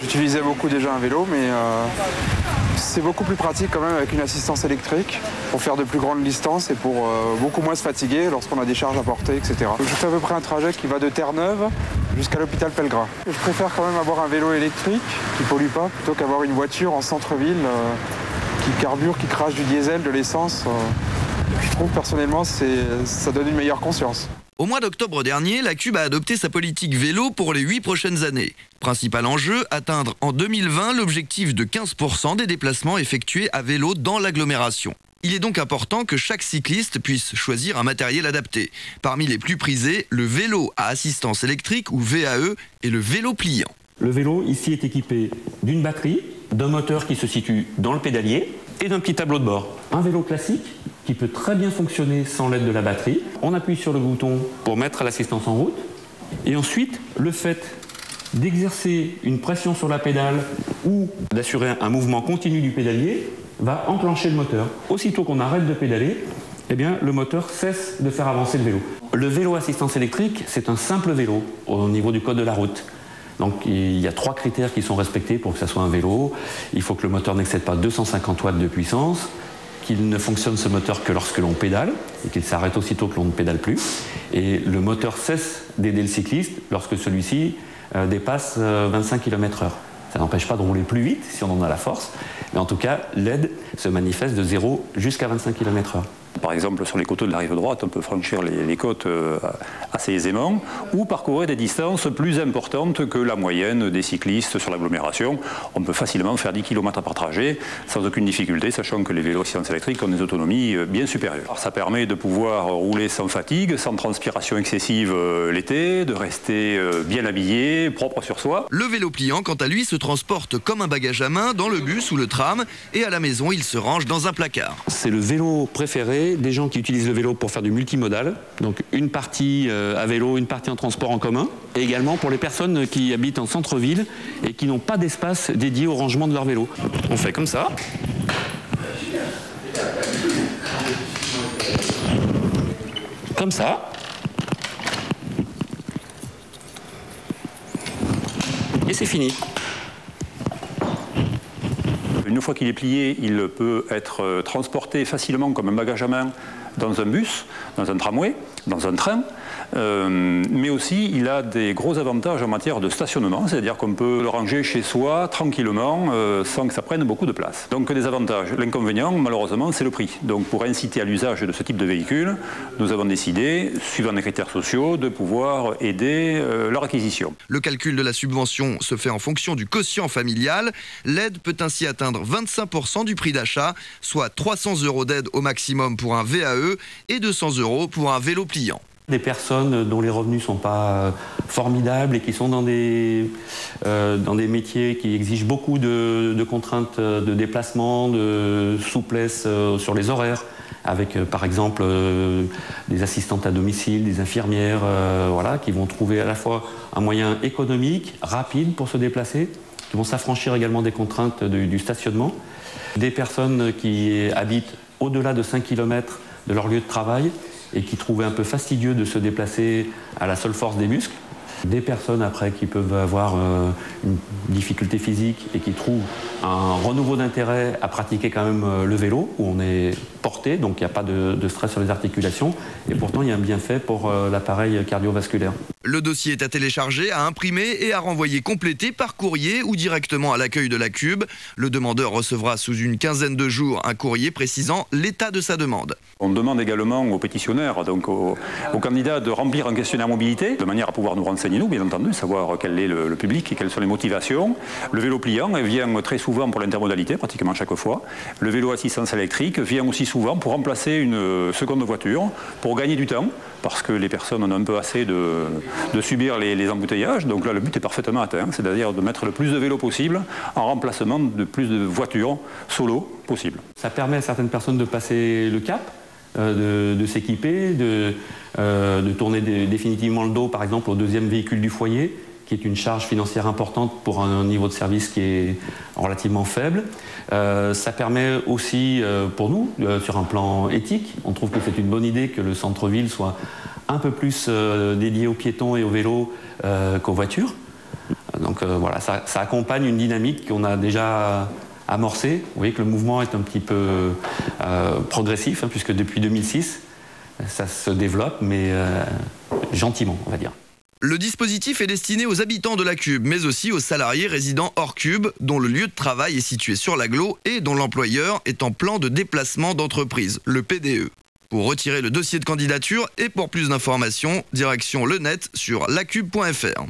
J'utilisais beaucoup déjà un vélo, mais c'est beaucoup plus pratique quand même avec une assistance électrique pour faire de plus grandes distances et pour beaucoup moins se fatiguer lorsqu'on a des charges à porter, etc. Je fais à peu près un trajet qui va de Terre-Neuve jusqu'à l'hôpital Pellegrin. Je préfère quand même avoir un vélo électrique qui ne pollue pas plutôt qu'avoir une voiture en centre-ville qui carbure, qui crache du diesel, de l'essence. Je trouve personnellement ça donne une meilleure conscience. Au mois d'octobre dernier, la Cube a adopté sa politique vélo pour les 8 prochaines années. Principal enjeu, atteindre en 2020 l'objectif de 15% des déplacements effectués à vélo dans l'agglomération. Il est donc important que chaque cycliste puisse choisir un matériel adapté. Parmi les plus prisés, le vélo à assistance électrique ou VAE et le vélo pliant. Le vélo ici est équipé d'une batterie, d'un moteur qui se situe dans le pédalier et d'un petit tableau de bord. Un vélo classique qui peut très bien fonctionner sans l'aide de la batterie. On appuie sur le bouton pour mettre l'assistance en route. Et ensuite, le fait d'exercer une pression sur la pédale ou d'assurer un mouvement continu du pédalier va enclencher le moteur. Aussitôt qu'on arrête de pédaler, eh bien, le moteur cesse de faire avancer le vélo. Le vélo assistance électrique, c'est un simple vélo au niveau du code de la route. Donc il y a 3 critères qui sont respectés pour que ça soit un vélo. Il faut que le moteur n'excède pas 250 watts de puissance, qu'il ne fonctionne ce moteur que lorsque l'on pédale et qu'il s'arrête aussitôt que l'on ne pédale plus. Et le moteur cesse d'aider le cycliste lorsque celui-ci dépasse 25 km/h. Ça n'empêche pas de rouler plus vite si on en a la force, mais en tout cas, l'aide se manifeste de 0 jusqu'à 25 km/h. Par exemple, sur les coteaux de la rive droite, on peut franchir les côtes assez aisément ou parcourir des distances plus importantes que la moyenne des cyclistes sur l'agglomération. On peut facilement faire 10 km par trajet sans aucune difficulté, sachant que les vélos assistance électrique ont des autonomies bien supérieures. Alors, ça permet de pouvoir rouler sans fatigue, sans transpiration excessive l'été, de rester bien habillé, propre sur soi. Le vélo pliant, quant à lui, se transporte comme un bagage à main dans le bus ou le tram et à la maison, il se range dans un placard. C'est le vélo préféré des gens qui utilisent le vélo pour faire du multimodal, donc une partie à vélo, une partie en transport en commun, et également pour les personnes qui habitent en centre-ville et qui n'ont pas d'espace dédié au rangement de leur vélo. On fait comme ça. Comme ça. Et c'est fini. Une fois qu'il est plié, il peut être transporté facilement comme un bagage à main dans un bus, dans un tramway, dans un train. Mais aussi, il a des gros avantages en matière de stationnement, c'est-à-dire qu'on peut le ranger chez soi tranquillement sans que ça prenne beaucoup de place. Donc des avantages. L'inconvénient, malheureusement, c'est le prix. Donc pour inciter à l'usage de ce type de véhicule, nous avons décidé, suivant des critères sociaux, de pouvoir aider leur acquisition. Le calcul de la subvention se fait en fonction du quotient familial. L'aide peut ainsi atteindre 25% du prix d'achat, soit 300 € d'aide au maximum pour un VAE et 200 € pour un vélo pliant. Des personnes dont les revenus ne sont pas formidables et qui sont dans des métiers qui exigent beaucoup de contraintes de déplacement, de souplesse sur les horaires, avec par exemple des assistantes à domicile, des infirmières, voilà, qui vont trouver à la fois un moyen économique, rapide pour se déplacer, qui vont s'affranchir également des contraintes du stationnement. Des personnes qui habitent au-delà de 5 km de leur lieu de travail et qui trouvaient un peu fastidieux de se déplacer à la seule force des muscles. Des personnes après qui peuvent avoir une difficulté physique et qui trouvent un renouveau d'intérêt à pratiquer quand même le vélo, où on est porté, donc il n'y a pas de stress sur les articulations, et pourtant il y a un bienfait pour l'appareil cardiovasculaire. Le dossier est à télécharger, à imprimer et à renvoyer complété par courrier ou directement à l'accueil de la Cube. Le demandeur recevra sous une quinzaine de jours un courrier précisant l'état de sa demande. On demande également aux pétitionnaires, donc aux candidats, de remplir un questionnaire mobilité, de manière à pouvoir nous renseigner, nous, bien entendu, savoir quel est le public et quelles sont les motivations. Le vélo pliant vient très souvent pour l'intermodalité, pratiquement chaque fois. Le vélo assistance électrique vient aussi souvent pour remplacer une seconde voiture, pour gagner du temps, parce que les personnes en ont un peu assez de subir les embouteillages. Donc là, le but est parfaitement atteint, c'est-à-dire de mettre le plus de vélos possible en remplacement de plus de voitures solo possible. Ça permet à certaines personnes de passer le cap, de s'équiper, de tourner définitivement le dos, par exemple, au deuxième véhicule du foyer, qui est une charge financière importante pour un niveau de service qui est relativement faible. Ça permet aussi, pour nous, sur un plan éthique, on trouve que c'est une bonne idée que le centre-ville soit un peu plus dédié aux piétons et aux vélos qu'aux voitures. Donc voilà, ça accompagne une dynamique qu'on a déjà amorcée. Vous voyez que le mouvement est un petit peu progressif, puisque depuis 2006, ça se développe, mais gentiment, on va dire. Le dispositif est destiné aux habitants de la Cube, mais aussi aux salariés résidant hors Cube, dont le lieu de travail est situé sur l'agglo et dont l'employeur est en plan de déplacement d'entreprise, le PDE. Pour retirer le dossier de candidature et pour plus d'informations, direction le net sur lacube.fr.